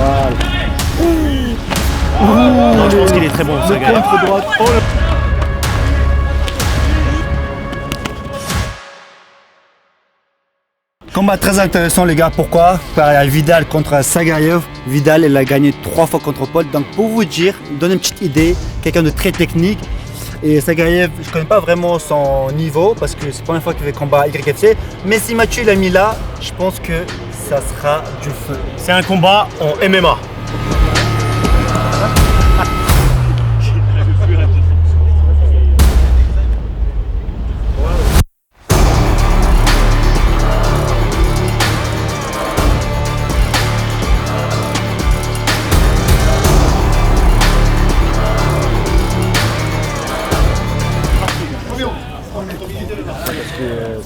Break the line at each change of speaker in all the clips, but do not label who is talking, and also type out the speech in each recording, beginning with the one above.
Voilà.
Non, je pense qu'il est très bon, Sagaev.
Contre droite. Oh, combat très intéressant les gars, pourquoi? Il y a Vidal contre Sagaev. Vidal il a gagné 3 fois contre Paul. Donc pour vous dire, donner une petite idée, quelqu'un de très technique. Et Sagaev, je connais pas vraiment son niveau parce que c'est la première fois qu'il fait combat YFC. Mais si Mathieu l'a mis là, je pense que ça sera du feu.
C'est un combat en MMA.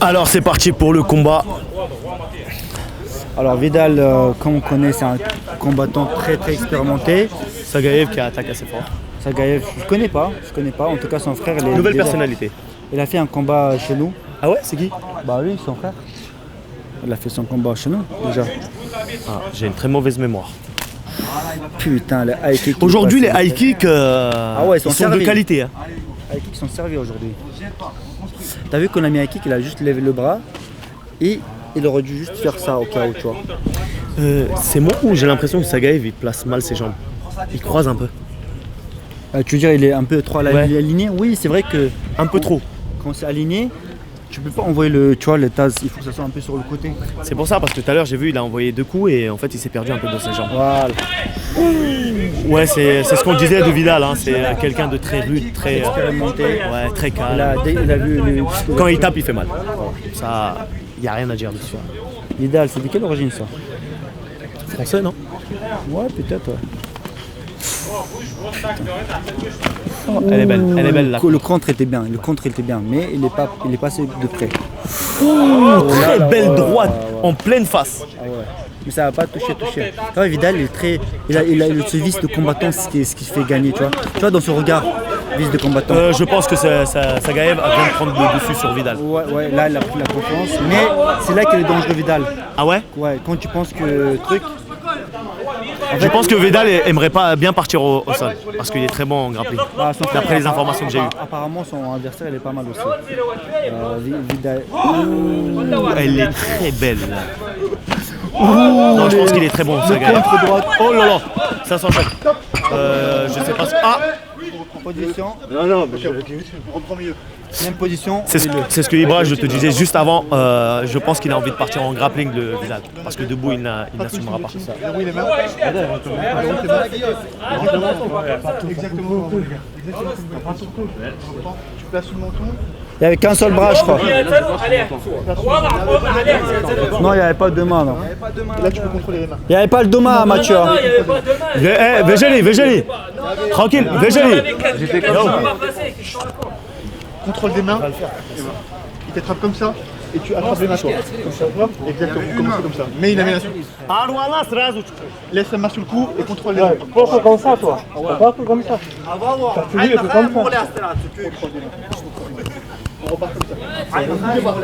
Alors c'est parti pour le combat.
Alors Vidal, comme on connaît, c'est un combattant très expérimenté.
Sagaev qui attaque assez fort.
Sagaev, je connais pas. En tout cas, son frère, il est
Nouvelle
déjà-
personnalité.
Il a fait un combat chez nous.
Ah ouais, c'est qui?
Bah oui, son frère. Il a fait son combat chez nous déjà.
Ah, j'ai une très mauvaise mémoire.
Putain, les high kicks.
Aujourd'hui les high kicks
ouais, ils sont
de
servis.
qualité. Hein.
Les high kicks sont servis aujourd'hui. T'as vu qu'on a mis un kick, il a juste levé le bras et il aurait dû juste faire ça au cas où, tu vois.
C'est moi où j'ai l'impression que Sagaev il place mal ses jambes. Il croise un peu.
Tu veux dire, il est un peu trop aligné? Oui, c'est vrai que
Un peu trop.
quand c'est aligné, tu peux pas envoyer le Taz, il faut que ça soit un peu sur le côté.
C'est pour ça parce que tout à l'heure j'ai vu il a envoyé 2 coups et en fait il s'est perdu un peu dans ses jambes.
Voilà.
Ouais c'est ce qu'on disait de Vidal, hein. C'est quelqu'un de très rude, très
Expérimenté.
ouais, très calme.
Il a vu les...
Quand il tape il fait mal. Ça, il n'y a rien à dire dessus.
Vidal, c'est de quelle origine ça?
Français non?
Ouais, peut-être. Ouais.
Elle est belle là.
Le contre était bien, mais il est passé de près.
Très belle droite en pleine face.
Ah ouais. Mais ça va pas toucher. Ouais, Vidal, il a ce vice de combattant, ce qui fait gagner, tu vois, dans son regard, vice de combattant.
Je pense que Sagaev vient de prendre le dessus sur Vidal.
Ouais, là, il a pris la confiance, mais c'est là qu'il est dangereux, Vidal.
Ah ouais?
Ouais, quand tu penses que truc.
Je pense que Vidal aimerait pas bien partir au sol parce qu'il est très bon en grappling. D'après les informations que j'ai eues.
Apparemment, son adversaire, il est pas mal aussi. Vidal.
Elle est très belle. Non, je pense qu'il est très bon, Sagaev.
Contre droite.
Oh là là, ça s'enchaîne. Je sais pas. Ah,
Position.
Non, mais je reprends mieux.
Même position.
c'est ce que Ibra, je te disais juste avant. Je pense qu'il a envie de partir en grappling de Vidal parce que debout il n'assumera pas.
Oui, les mains. Exactement. Tu places sous le menton.
Il n'y avait qu'un seul bras, je crois. Non, il n'y avait pas de main. Non.
Là, tu peux contrôler les mains.
Il n'y avait pas le doma, Mathieu. Hein.
Végéli. Tranquille, Végéli.
Contrôle des mains. Il t'attrape comme ça et tu attrapes les mains toi. Comme ça. Exactement, commencez comme ça. Mais il a mis la sous. Laisse la main sous le cou et contrôle les mains.
Comme ça, toi. Pas comme ça.
On repart comme ça.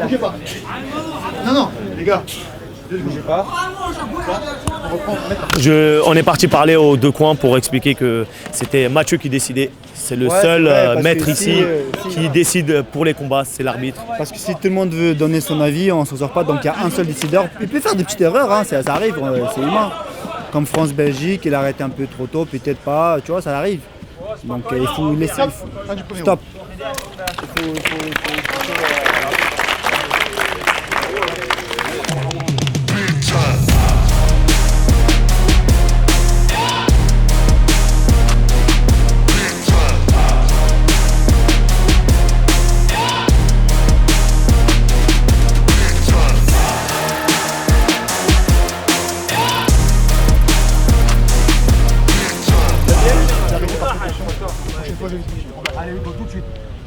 Bougez pas. Non, les gars. Bougez pas. On reprend,
On est parti parler aux deux coins pour expliquer que c'était Mathieu qui décidait. C'est le seul
parce
maître
que
ici
si-
qui décide pour les combats, c'est l'arbitre.
Parce que si tout le monde veut donner son avis, on ne s'en sort pas. Donc il y a un seul décideur. Il peut faire des petites erreurs, hein, ça arrive, c'est humain. Comme France-Belgique, il a arrêté un peu trop tôt, peut-être pas, tu vois, ça arrive. Donc il faut laisser. Stop.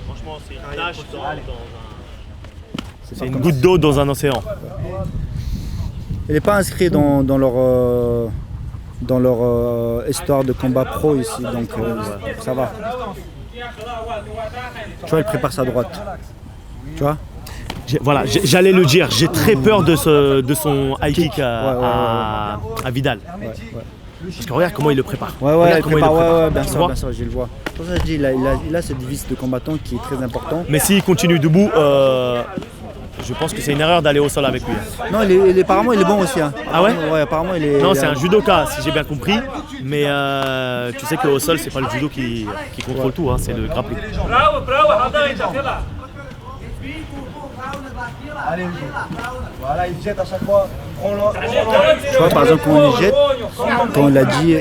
Franchement, c'est une tâche c'est une goutte d'eau dans un océan.
Il n'est pas inscrit dans leur histoire de combat pro ici, donc ça va. Tu vois, il prépare sa droite. Tu vois?
Voilà, j'allais le dire, j'ai très peur de son high kick à Vidal.
Ouais.
Parce que regarde comment il le prépare.
Ouais,
Regarde
il
comment
prépare,
il le prépare.
bien
Tu
sûr,
vois.
bien sûr, je le vois. Pour ça, je dis, il a cette vis de combattant qui est très important.
Mais s'il continue debout, je pense que c'est une erreur d'aller au sol avec lui.
Non, apparemment, il est bon aussi. Hein.
Ah ouais?
Ouais, apparemment, il est.
Non, c'est un judoka, si j'ai bien compris. Mais tu sais qu'au sol, c'est pas le judo qui contrôle tout, hein, c'est le grappling.
Allez, voilà, il jette à chaque fois. Tu vois, par exemple, quand il jette, quand il a dit,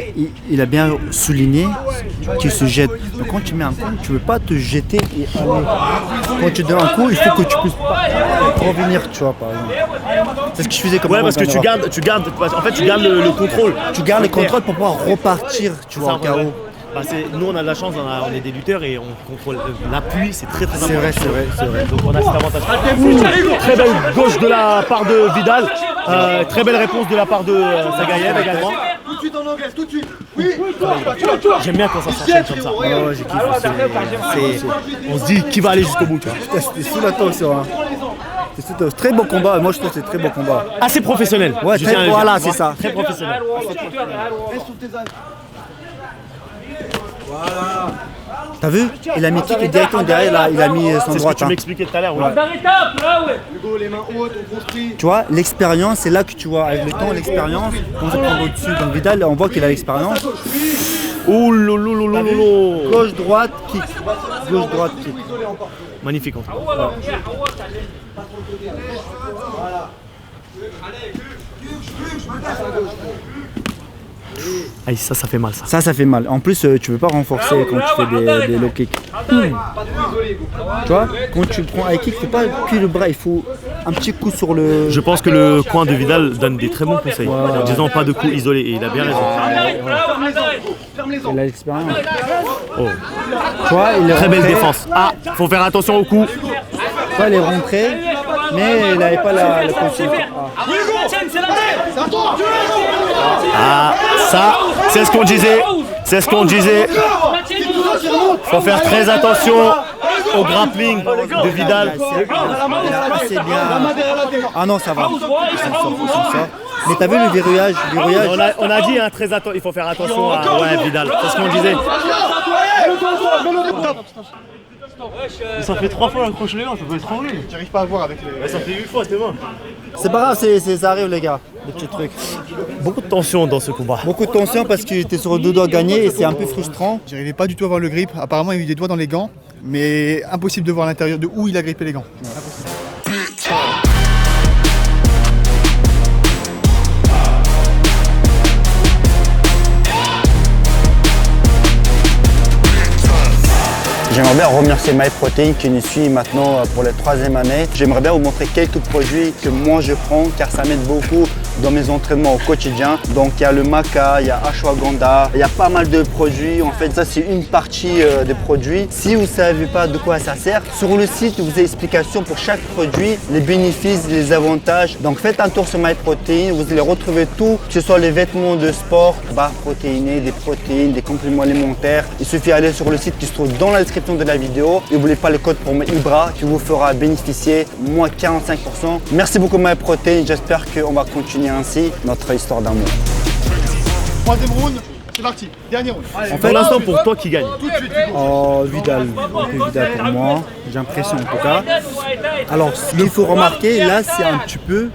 il a bien souligné qu'il se jette. Donc, quand tu mets un coup, tu ne veux pas te jeter et aller. Quand tu donnes un coup, il faut que tu puisses revenir, tu vois, par exemple. C'est ce que je faisais comme
Ouais, parce que tu gardes le contrôle.
Tu gardes le contrôle pour pouvoir repartir, tu vois, en KO.
Bah nous on a de la chance, on est des lutteurs et on contrôle l'appui, c'est très important.
C'est vrai.
Donc on a cet avantage. Très belle gauche de la part de Vidal, très belle réponse de la part de Sagayev également.
Tout de suite en anglaise, tout de suite. Oui.
J'aime bien quand ça s'enchaîne comme ça.
Ouais, j'ai kiffé.
On se dit qui va aller jusqu'au bout. Tu vois.
C'était sous la tension. Hein. C'était très bon combat, moi je trouve que c'est très bon combat.
Assez professionnel.
Ouais, voilà, c'est ça.
Très professionnel.
Voilà. T'as vu? Il a mis kick et directement derrière, là, il a mis son
C'est ce
droite.
que tu m'expliquais tout à l'heure. Ouais.
Hugo, les mains hautes, on construit.
Tu vois, l'expérience, c'est là que tu vois, avec le temps, l'expérience, on se prend au-dessus. Donc Vidal, on voit qu'il a l'expérience.
Ouh lolo.
Gauche, droite, kick. Gauche, droite, kick.
Magnifique en tout cas. Aïe, ça fait mal ça.
Ça fait mal. En plus, tu veux pas renforcer quand tu fais des low kicks. Tu vois, quand tu prends high kick, il faut pas appuyer le bras, il faut un petit coup sur le.
Je pense que le coin de Vidal donne des très bons conseils en disant pas de coups isolés et il a bien raison.
Il a l'expérience.
Oh.
Tu vois, il est
Très belle
rentré.
défense. Ah, faut faire attention au coup.
Tu vois, il est rentré, mais il n'avait pas la continuité.
Ah, ça, c'est ce qu'on disait. C'est ce qu'on disait. Faut faire très attention au grappling de Vidal.
Il a assez bien. Ah non, ça va. Il s'en sort. Mais t'as vu le verrouillage,
On a dit hein, très il faut faire attention à Vidal. C'est ce qu'on disait. Ça fait 3 fois l'accroche les mains, ça peut être enlevé.
J'arrive pas à voir avec les.
Ça fait 8 fois, c'était bon.
C'est pas grave, ça arrive les gars, des petits trucs.
Beaucoup de tension dans ce combat.
Beaucoup de tension parce que t'es sur deux doigts gagnés et c'est un peu frustrant.
J'arrivais pas du tout à voir le grip. Apparemment, il y a eu des doigts dans les gants, mais impossible de voir à l'intérieur de où il a grippé les gants. Impossible.
J'aimerais bien remercier MyProtein qui nous suit maintenant pour la 3e année. J'aimerais bien vous montrer quelques produits que moi je prends car ça m'aide beaucoup dans mes entraînements au quotidien. Donc il y a le maca, il y a ashwagandha, il y a pas mal de produits. En fait ça c'est une partie des produits. Si vous ne savez pas de quoi ça sert, sur le site vous avez explications pour chaque produit, les bénéfices, les avantages. Donc faites un tour sur MyProtein, vous allez retrouver tout, que ce soit les vêtements de sport, barres protéinées, des protéines, des compléments alimentaires. Il suffit d'aller sur le site qui se trouve dans la description de la vidéo. N'oubliez pas le code pour Ibra qui vous fera bénéficier moins 45%. Merci beaucoup MyProtein, j'espère qu'on va continuer ainsi notre histoire d'amour.
3e round, c'est parti. Dernier round. Allez,
Pour l'instant, pour toi qui gagne.
Oh, Vidal, un peu Vidal pour moi, j'ai l'impression en tout cas. Alors, ce qu'il faut remarquer, là, c'est un petit peu,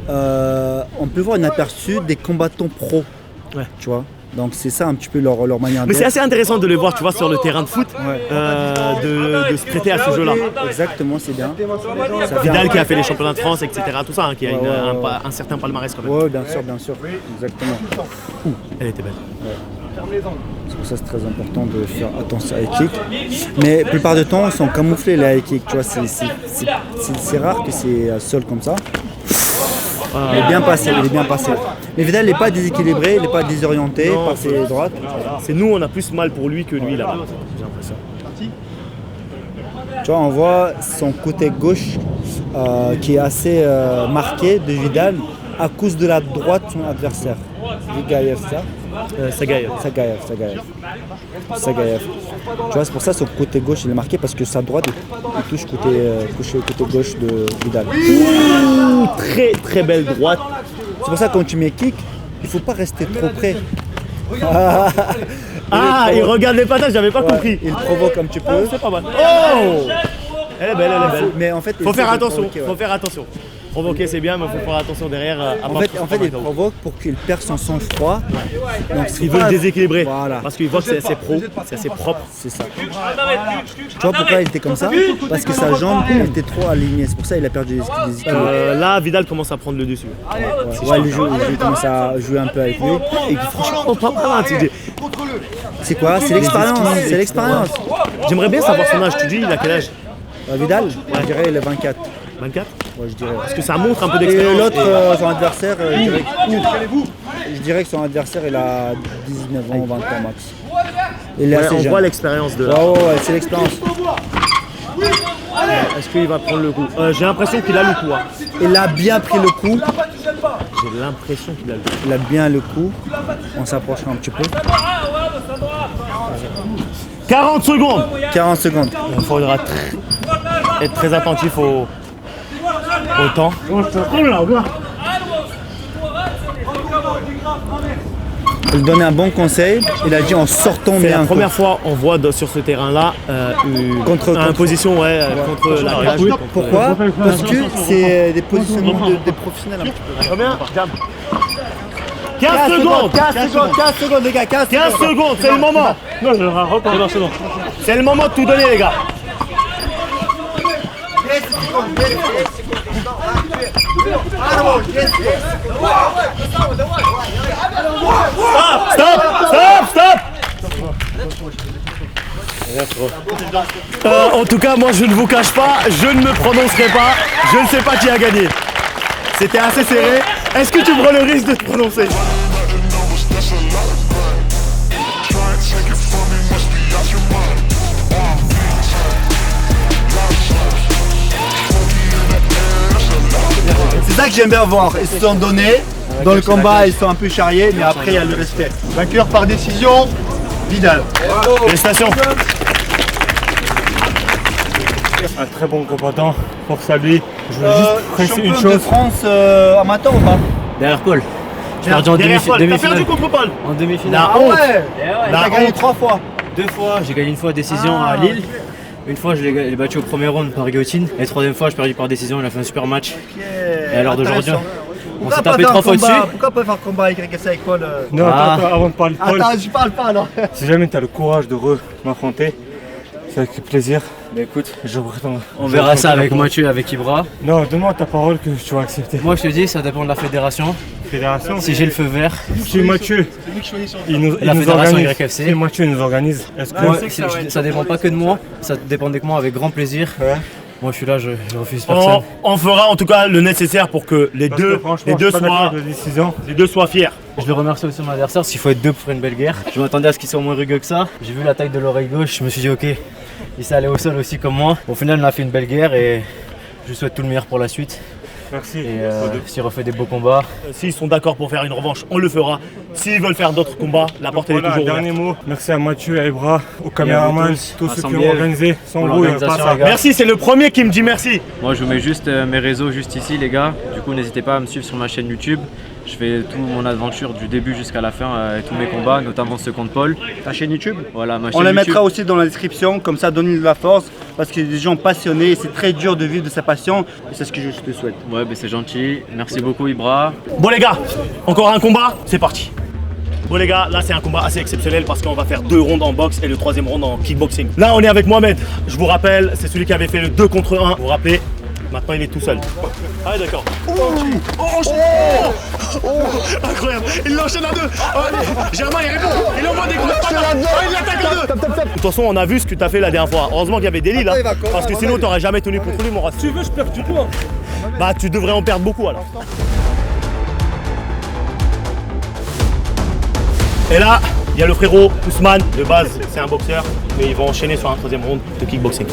on peut voir un aperçu des combattants pros,
Ouais.
tu vois. Donc c'est ça un petit peu leur manière
Mais
d'être.
c'est assez intéressant de les voir, tu vois, sur le terrain de foot, de se prêter à ce jeu-là.
Exactement, c'est bien. Ça vient-
Vidal qui a fait les championnats de France, etc. Tout ça, hein, qui a
Ouais, ouais.
un certain palmarès quand même.
Ouais, bien sûr, exactement.
Elle était belle.
C'est pour ça que c'est très important de faire attention à high kick. Mais la plupart du temps, ils sont camouflés les high kick, tu vois. C'est rare que c'est seul comme ça. Il est bien passé, Mais Vidal n'est pas déséquilibré, il n'est pas désorienté
Non,
par ses droites.
C'est nous, on a plus mal pour lui que lui là-bas, j'ai l'impression.
Tu vois, on voit son côté gauche qui est assez marqué de Vidal à cause de la droite de son adversaire. Sagayev, ça
Sagayev.
Sagayev. Tu vois, c'est pour ça que son côté gauche il est marqué parce que sa droite il touche côté gauche de Vidal.
Ouh, très très belle droite.
C'est pour ça que quand tu mets kick, il ne faut pas rester trop près.
Ah, il regarde les patates, j'avais pas compris.
Il provoque un petit peu.
C'est pas mal. Oh! Elle est belle, elle est belle.
Mais en fait,
Faut faire
essaie de
attention,
provoquer, ouais.
faut faire attention. Provoquer c'est bien, mais faut faire attention derrière.
En fait, il provoque pour qu'il perde son sang-froid. Donc,
Il veut le déséquilibrer.
Voilà.
Parce qu'il voit que c'est assez pro, c'est assez propre.
C'est ça. Tu vois pourquoi il était comme ça? Parce que sa jambe elle était trop alignée. C'est pour ça qu'il a perdu des équilibres.
Là, Vidal commence à prendre le dessus.
Ouais, il commence à jouer un peu avec lui.
Et franchement, pas mal.
C'est quoi? C'est l'expérience. C'est l'expérience.
J'aimerais bien savoir son âge. Tu dis, il a quel âge?
Vidal, je dirais il a 24.
24?
Ouais, je dirais.
Parce que ça montre un peu
Et
d'expérience.
l'autre, son adversaire, je dirais que son adversaire il a 19 ans, 20 ans max. Il est
Ouais,
assez
on
jeune.
voit l'expérience de.
Ouais, c'est l'expérience.
Est-ce qu'il va prendre le coup? J'ai l'impression qu'il a le coup. Hein.
Il a bien pris le coup.
J'ai l'impression qu'il a le coup.
Il a bien le coup. On s'approchera un petit peu.
40 secondes.
40 secondes.
Il faudra être très attentif au temps.
Il donnait un bon conseil. Il a dit en sortant
C'est
bien.
la première fois on voit sur ce terrain-là
Contre-
une position contre la cage.
Oui, pourquoi? Parce que c'est des positionnements des professionnels un petit peu.
Combien? 15 secondes.
15 secondes les gars, 15
secondes, c'est le moment.
Non, je repars, c'est bon.
C'est le moment de tout donner les gars. Stop. En tout cas, moi je ne vous cache pas, je ne me prononcerai pas, je ne sais pas qui a gagné. C'était assez serré. Est-ce que tu prends le risque de te prononcer?
C'est ça que j'aime bien voir. Ils se sont donnés. Dans le combat, ils sont un peu charriés, mais après, il y a le respect.
Vainqueur par décision, Vidal.
Félicitations.
Un très bon combattant, force à lui. Je veux juste préciser une
Champion de
chose.
France amateur ou pas?
Derrière Paul. J'ai perdu en
Derrière Paul, t'as
demi-finale.
perdu contre Paul.
En demi-finale.
La
Ah
honte.
ouais.
La
Il a gagné
honte.
3 fois.
2 fois, j'ai gagné une fois décision à Lille. Une fois, je l'ai battu au premier round par guillotine. Et troisième fois, j'ai perdu par décision. Il a fait un super match. Et à l'heure d'aujourd'hui, on s'est tapé 3 fois dessus.
Pourquoi pas faire combat avec Paul
Non,
Ah.
attends, avant de parler de Paul,
Attends, je parle pas alors.
si jamais tu as le courage de m'affronter, c'est avec plaisir.
Mais écoute,
Je reprends-
on
je
verra
reprends
ça
la
avec
parole.
Mathieu, avec Ibra.
Non, donne-moi ta parole que tu vas accepter.
Moi, je te dis, ça dépend de la fédération.
Fédération,
Si j'ai le feu vert,
si Mathieu, il nous
La fédération
organise.
YFC.
Si Mathieu nous organise, est-ce que
moi, ça dépend pas que de moi. Ça dépendait que moi, avec grand plaisir.
Ouais.
Moi, je suis là, je refuse personne.
On fera en tout cas le nécessaire pour que les
Parce que
deux,
franchement,
les
je
deux
suis pas d'accord
soient,
avec la décision.
les deux soient fiers.
Je le remercie aussi mon adversaire, s'il faut être deux pour faire une belle guerre. Je m'attendais à ce qu'il soit moins rugueux que ça. J'ai vu la taille de l'oreille gauche, je me suis dit ok, il s'est allé au sol aussi comme moi. Au final, on a fait une belle guerre et je lui souhaite tout le meilleur pour la suite.
Merci.
Et s'il refait des beaux combats,
S'ils sont d'accord pour faire une revanche, on le fera. S'ils veulent faire d'autres combats, la porte elle est
Voilà,
toujours
dernier
ouverte.
mot. Merci à Mathieu, à Ibra, aux caméramans,
tous,
tous
à
ceux qui
Sambiel,
ont organisé. Sans
pour
vous, il n'y a pas
l'organisation,
ça.
les gars.
Merci, c'est le premier qui me dit merci.
Moi je vous mets juste mes réseaux juste ici les gars, du coup n'hésitez pas à me suivre sur ma chaîne YouTube. Je fais toute mon aventure du début jusqu'à la fin, tous mes combats, notamment ceux contre Paul.
Ta chaîne YouTube.
Voilà ma chaîne
On la
YouTube.
mettra aussi dans la description, comme ça donne de la force, parce qu'il y a des gens passionnés, et c'est très dur de vivre de sa passion, et c'est ce que je te souhaite.
Ouais ben c'est gentil, merci beaucoup Ibra.
Bon les gars, encore un combat, c'est parti. Bon les gars, là c'est un combat assez exceptionnel parce qu'on va faire 2 rounds en boxe et le 3e round en kickboxing. Là on est avec Mohamed, je vous rappelle, c'est celui qui avait fait le 2 contre 1, vous vous rappelez. Maintenant il est tout seul. Ah ouais, d'accord. Incroyable, il l'enchaîne à 2. Germain il répond, il envoie des coups de patte. Il l'attaque à 2. De toute façon on a vu ce que tu as fait la dernière fois. Heureusement qu'il y avait des lits là. Parce que sinon t'aurais jamais tenu contre lui mon race.
Tu veux, je perds du poids.
Bah tu devrais en perdre beaucoup alors. Et là, il y a le frérot Ousmane, de base c'est un boxeur, mais ils vont enchaîner sur un 3e round de kickboxing.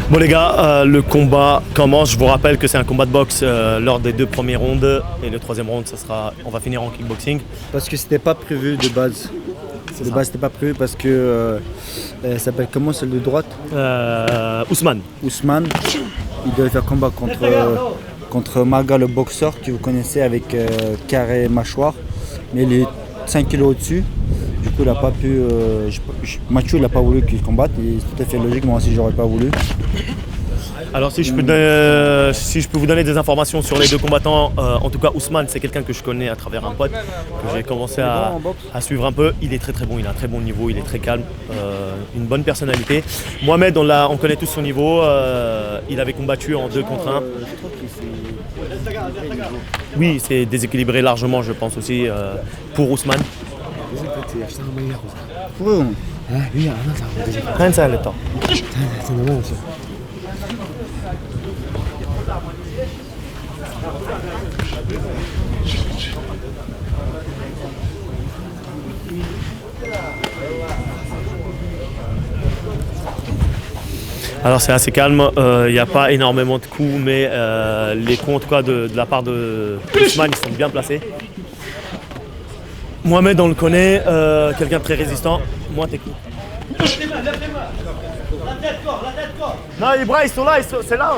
Bon les gars, le combat commence. Je vous rappelle que c'est un combat de boxe lors des 2 premiers rounds et le 3e round, ça sera, on va finir en kickboxing.
Parce que c'était pas prévu de base. De base, c'était pas prévu parce que elle s'appelle comment celle de droite?
Ousmane.
Ousmane. Il devait faire combat contre Maga le boxeur que vous connaissez avec carré mâchoire. Mais il est 5 kilos au-dessus. Du coup, il n'a pas pu. Mathieu, il n'a pas voulu qu'il combatte. Et c'est tout à fait logique. Moi aussi, j'aurais pas voulu.
Alors si je peux vous donner des informations sur les deux combattants, en tout cas Ousmane c'est quelqu'un que je connais à travers un pote que j'ai commencé à suivre un peu. Il est très très bon, il a un très bon niveau, il est très calme, une bonne personnalité. Mohamed on connaît tous son niveau, il avait combattu en 2 contre 1. Oui, c'est déséquilibré largement je pense aussi pour Ousmane. le temps. Alors c'est assez calme, il n'y a pas énormément de coups, mais les coups en tout cas de la part de Ousmane ils sont bien placés. Mohamed on le connaît, quelqu'un de très résistant, moins technique. Non, les bras ils sont là, c'est là.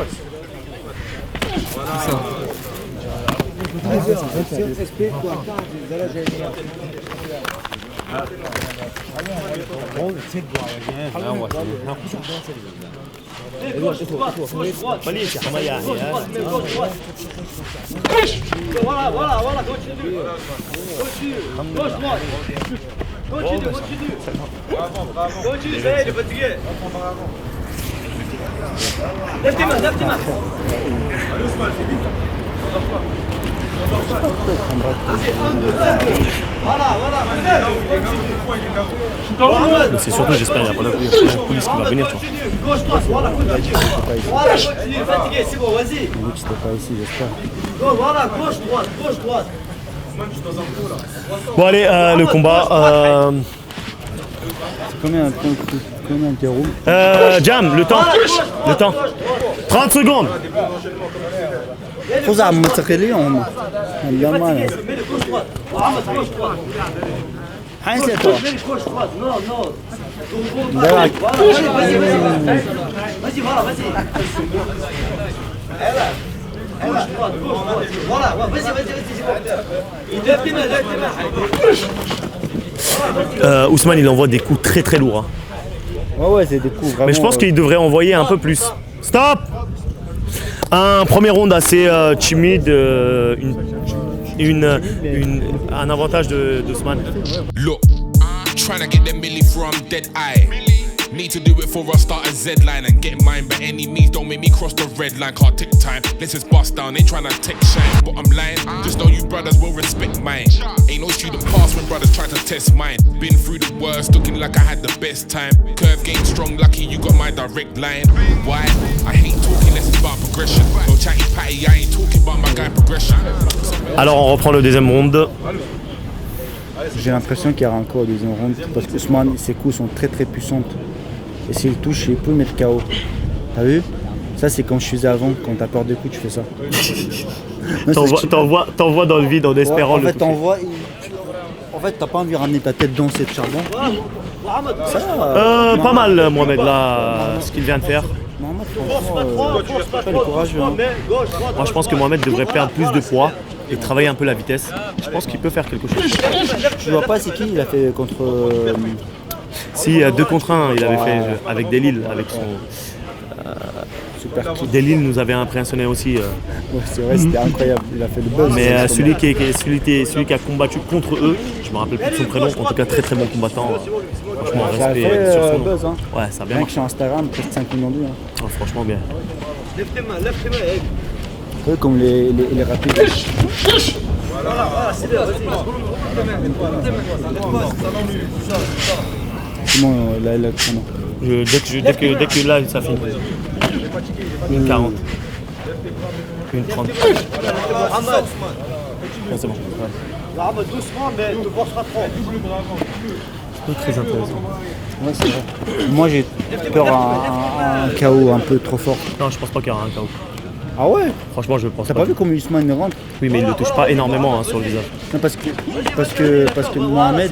C'est surtout, j'espère, il n'y a pas la police qui va venir.
C'était pas ici, j'espère.
Bon allez, le combat.
C'est combien de rounds?
Jam, le temps. 30 secondes.
خذ عم متخيلين اليمن حين سيتو
Ousmane il envoie des coups très très lourds. Hein.
Ouais, c'est des coups vraiment.
Mais je pense qu'il devrait envoyer un peu plus. Stop! Un premier round assez timide, un avantage d'Ousmane.
Look, trying to get them milli from dead eye. Need to do it for I start a Z line and get mine. By any means, don't make me cross the red line. Can't take time. Let's just bust down. They trying to take shine, but I'm lying. Just know you brothers will respect mine. Ain't no student pass when brothers try to test mine. Been through the worst, looking like I had the best time. Curve game strong, lucky you got my direct line. Why? I hate talking, less it's about progression. No chatty patty, I ain't talking about my guy progression.
Alors on reprend le deuxième round.
J'ai l'impression qu'il y aura encore au deuxième round parce que Ousmane, ses coups sont très très puissants. Et s'il touche, il peut le mettre KO. T'as vu? Ça c'est comme je faisais avant, quand t'as peur des coups, tu fais ça.
T'envoies dans le vide en espérant
le toucher. En fait, t'as pas envie de ramener ta tête dans cette charbon.
Pas mal Mohamed là, ce qu'il vient de faire.
Mohamed, franchement, il est courageux. Hein.
Moi je pense que Mohamed devrait perdre plus de poids et travailler un peu la vitesse. Je pense qu'il peut faire quelque chose.
Tu vois pas c'est qui il a fait contre...
Si, 2 contre 1, il avait fait avec Delil, avec son...
Super kick.
Delil nous avait impressionné aussi.
Ouais, c'est vrai, c'était incroyable, il a fait le buzz.
Mais celui qui a combattu contre eux, je me rappelle plus de son prénom, en tout cas très très bon combattant. Franchement, respect sur son nom.
Buzz, hein.
Ouais, ça a bien
Mec,
marché.
sur Instagram, presque 5 millions de vues. Hein.
Oh, franchement bien.
Ouais, comme les rapides. Comment là chrono?
Dès que là, ça finit. Une 40. Une 30. Bon, c'est bon. Ouais. C'est très intéressant.
Ouais, c'est vrai. Moi j'ai peur un KO un peu trop fort.
Non, je pense pas qu'il y aura un KO.
Ah ouais?
Franchement, je pense
T'as
pas.
pas vu comment Ousmane rentre?
Oui, mais il ne touche pas énormément sur le visage.
Non, parce que Mohamed,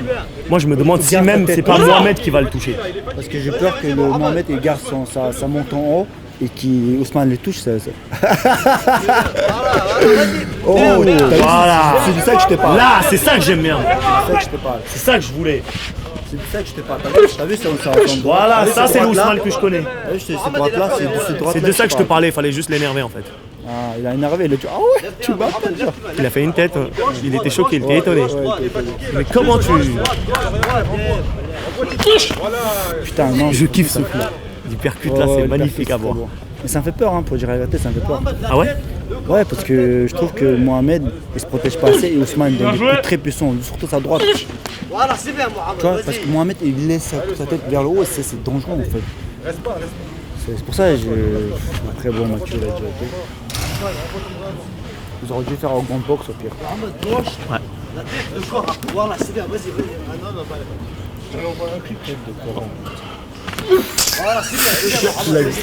Moi, je me demande si
Garde
même
ta tête.
c'est pas Mohamed qui va le toucher.
parce que j'ai peur que le Mohamed il garde sa monte en haut et qu'Ousmane le touche. Oh,
Voilà.
c'est de ça que je te parle.
Là, c'est ça que j'aime bien.
C'est de ça que je te parle.
C'est ça que je voulais.
C'est de ça que je te parle. T'as vu, c'est
Voilà, ça c'est l'Ousmane que je connais.
T'as vu, cette droite-là, c'est droite.
C'est de ça que je te parlais, il fallait juste l'énerver en fait.
Ah, il a énervé, il a dit ah ouais, tu bats pas déjà.
Il a fait une tête, il était choqué, il était étonné. Mais comment tu...
Putain, non,
Je kiffe ce flot. Il percute là, c'est magnifique à voir.
Mais ça me fait peur, hein, pour dire la vérité, ça me fait peur.
Ah ouais?
Ouais, parce que je trouve que Mohamed, il se protège pas assez et Ousmane, il donne des coups très puissants, surtout sa droite.
Voilà, c'est bien, Mohamed.
Tu vois, parce que Mohamed, il laisse sa tête vers le haut et c'est dangereux en fait. C'est pour ça que après bon, Mathieu l'a déjà été. Ils auraient dû faire en grande boxe au pire.
Ouais.
La tête, le corps. Voilà, c'est bien, vas-y, vas-y. Ah non, non, pas voilà, c'est bien, Mohamed. C'est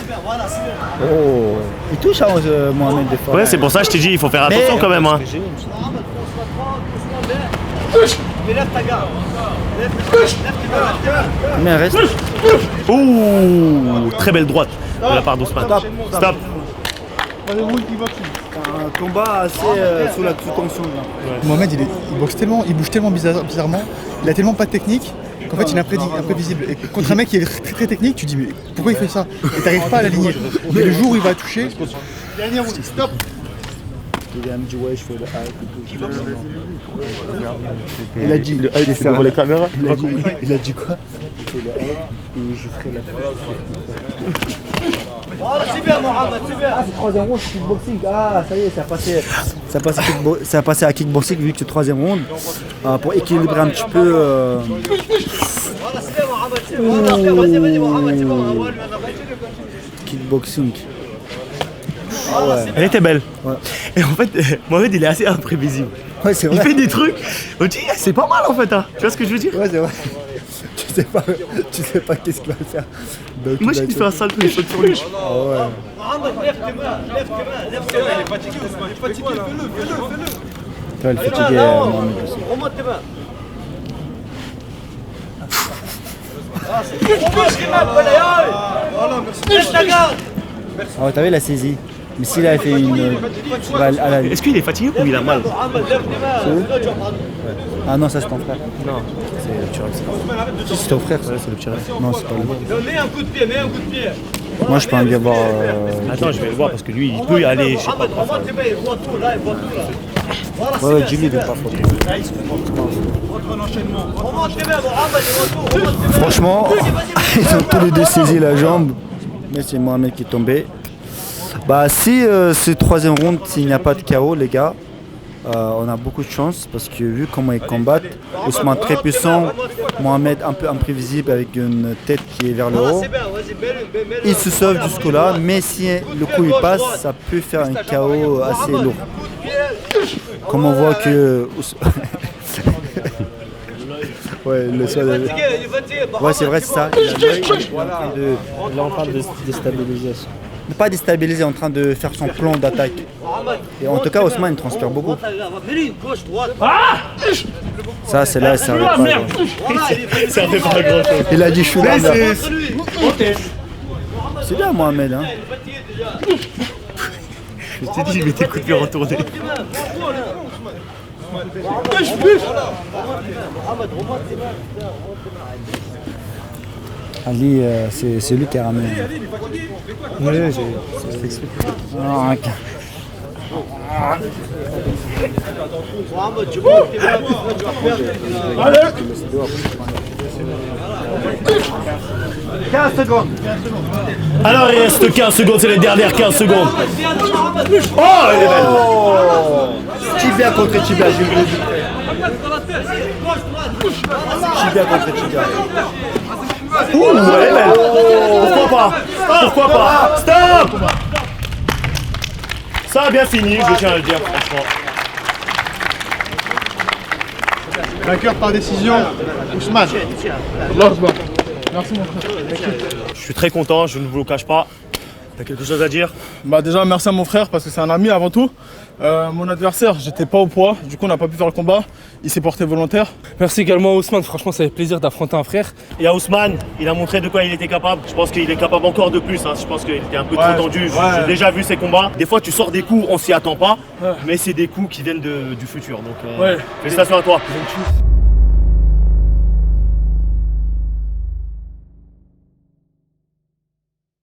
bien, voilà, c'est bien.
Oh, il touche hein, Mohamed des fois.
Ouais, c'est pour ça que je t'ai dit, il faut faire attention quand même. Hein.
Mais lève ta garde. Lève ta garde.
Combien il reste?
Ouh, très belle droite de la part d'Ousmane. Stop.
Un combat assez sous tension là.
Mohamed, il boxe tellement, il bouge tellement bizarrement, il a tellement pas de technique qu'en fait il est imprévisible. Et contre un mec qui est très, très technique, tu dis mais pourquoi il fait ça? Et t'arrives pas à l'aligner. Mais le jour où il va toucher, dernier round, stop.
Il a dit ouais, je fais le hype. Il a dit le hype,
c'est pour les caméras.
Il a dit quoi? Il fait le hype et je ferai la
Voilà, c'est bien, Mohamed, c'est bien.
Ah, c'est troisième round, c'est kickboxing. Ah, ça y est, ça a passé à kickboxing vu que c'est troisième round. Pour équilibrer un petit peu.
Voilà, c'est bien, Mohamed, c'est bien. Vas-y, vas-y, Mohamed, c'est bon.
Kickboxing.
Elle était belle.
Ouais.
Et en fait, Mohamed, il est assez imprévisible.
Ouais, c'est
Il
vrai.
fait des trucs, on dit, c'est pas mal en fait. Hein. Tu vois ce que je veux dire?
Ouais, c'est vrai. Tu sais pas qu'est-ce qu'il va faire. Donc,
Imagine, il fait un sale truc, il saute sur lui.
Ah ouais.
Mohamed, lève tes mains, lève tes mains, lève tes mains. Il est fatigué, Ousmane, il est fatigué, fais-le.
Tu vois, le fatigué, Mohamed aussi.
Remonte tes mains. Remonte tes mains, lève ta garde.
Ah ouais, t'as vu, il a saisi. Mais s'il avait fait une.
Est-ce qu'il est fatigué ou il a mal?
Mohamed, lève tes mains. Là, tu vas prendre.
Ah non, ça c'est ton frère.
Non, c'est le petit Rex.
C'est ton frère, ça.
C'est le petit Rex.
Non, c'est pas lui.
Mets un coup de pied, mets un coup de pied.
Moi, je peux en dire voir.
Attends, je vais le voir parce que lui, il peut y aller, je sais pas
Mohamed,
quoi.
remonte tes mains, il voit tout, là, il voit tout, là. Voilà, c'est
Ouais,
bien,
Jimmy, il est pas fort.
remonte tes mains, Mohamed, il voit tout, remonte tes mains.
Franchement, ils ont tous les deux saisi la jambe. Mais c'est Mohamed qui est tombé. Bah, si ce troisième round, s'il n'y a pas de KO, les gars, on a beaucoup de chance parce que vu comment ils combattent, Ousmane très puissant, Mohamed un peu imprévisible avec une tête qui est vers le haut. Il se sauve jusque-là, mais si le coup il passe, ça peut faire un KO assez lourd. Comme on voit que. Ouais, le sol. Ouais, c'est vrai, c'est ça. Il est en train de déstabiliser. Pas déstabiliser, en train de faire son plan d'attaque. Et en tout cas, Ousmane il transpire beaucoup. Ça, c'est là, ça arrive pas.
Ça fait pas grand chose.
Il a dit je suis là. C'est bien, Mohamed. Hein.
Je t'ai dit, il mettait coup de pied retourné.
Ali, c'est lui qui a ramené. Oui, j'ai expliqué. Ah, ok.
Mohamed, tu montes tes mains, tu vas perdre.
15 secondes.
Alors, il reste 15 secondes, c'est les dernières 15 secondes. Oh, elle est belle.
Tibia contre Tibia, je vous le dis. Tibia contre Tibia.
Ouh, elle est belle. Pourquoi pas? Pourquoi pas? Stop. Ça a bien fini, je tiens à le dire, franchement.
Vainqueur par décision, Ousmane. Merci mon frère.
Je suis très content, je ne vous le cache pas. T'as quelque chose à dire?
Bah déjà merci à mon frère parce que c'est un ami avant tout. Mon adversaire, j'étais pas au poids, du coup on n'a pas pu faire le combat. Il s'est porté volontaire.
Merci également à Ousmane, franchement ça fait plaisir d'affronter un frère.
Et à Ousmane, il a montré de quoi il était capable. Je pense qu'il est capable encore de plus. Hein. Je pense qu'il était un peu trop tendu. J'ai déjà vu ses combats. Des fois tu sors des coups, on s'y attend pas, mais c'est des coups qui viennent du futur. Donc félicitations à toi.